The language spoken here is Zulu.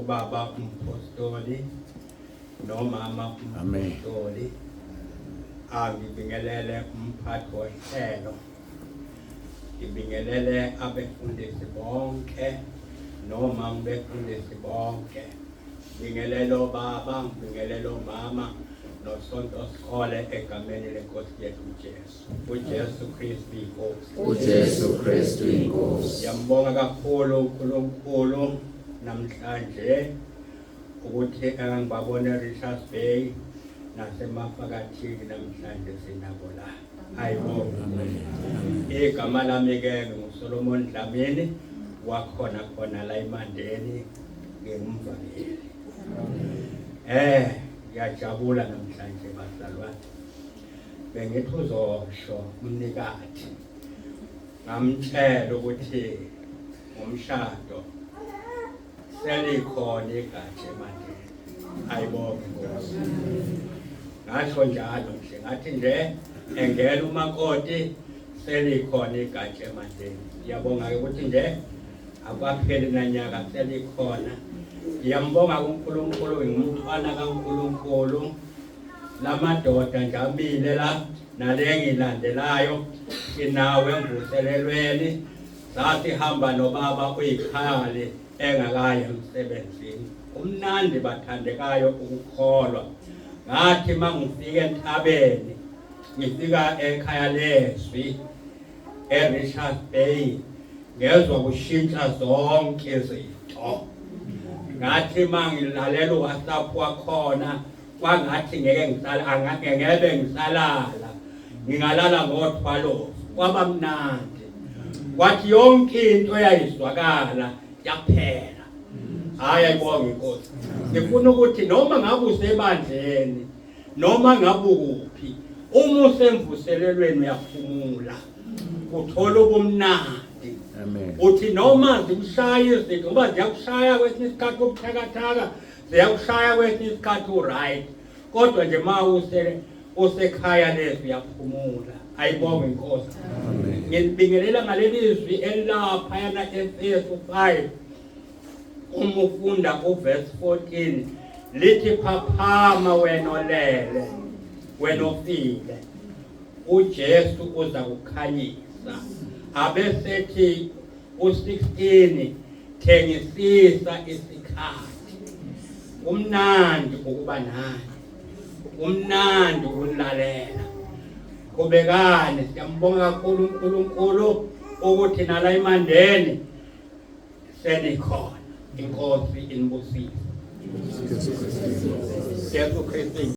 ubaba umpostoli nomama umpostoli angibingelele umphathi wohlelo ngibingelele abefundisi bonke noma befundisi bonke ngibingelele baba ngibingelele mama nosonto sikole egameni lenkosi yethu uJesu Kristu inkosi uJesu Kristu inkosi. Ngiyambonga kakhulu uNkulunkulu namhlanje ukuthi angibabone Richards Bay nasemafakathini namhlanje sinabo la. Ayibonga. Igama lami ke nguSolomon Dlamini wakhona khona la eMandeni ngingumvangeli. Ngiyajabula namhlanje bazalwane. Bengithi uzosho umnikati. Ngamtshela ukuthi umshado selikhona igatsha eMandeni. Ayibonga Nkosi. Ngasho njalo nje ngathi nje engena umakoti selikhona igatsha eMandeni. Ngiyabonga ukuthi nje akwapheli nanyaka selikhona. Ngiyambonga uNkulunkulu ngumntwana kaNkulunkulu. Lamadoda nje amile la nale engilandelayo sinawe emvuselelweni sathi hamba nobaba uyikhali engakayi emsebenzini. Umnandi bathandekayo ukukholwa. Ngathi mangifika entabeni ngifika ekhaya lezwi eRichards Bay ngezwe kushintsha zonke izinto. Ngathi mangilalela uWhatsApp wakhona kwangathi ngeke ngisala ngeke ngisalala ngingalala ngothwalo kwaba mnandi kwathi yonke into eyayizwakala yaphela. Hayi ayibonga inkosi. Ngifuna ukuthi noma ngabe usebandleni noma ngabe ukuphi uma usemvuselelweni uyaphumula uthola ubumnandi. Amen. Uthi noma zikushaya izinto ngoba ziyakushaya kwesinye isikhathi ubuthakathaka ziyakushaya kwesinye isikhathi uright kodwa nje usekhaya lezi uyaphumula. Ayibonga inkosi. Amen. Ngibingelela ngaleli zwi elapha yana Efesu 5 uma ufunda uverse 14 lithi phaphama wena olele wena ofile uJesu uza kukhanyisa. Abesethi u16 thengisisa isikhathi. Umnandi ukuba naye. Umnandi ukulalela. Kubekane siyambonga kakhulu uNkulunkulu ukuthi nala eMandeni senikhona. Inkosi inibusise. Jesu Kristu.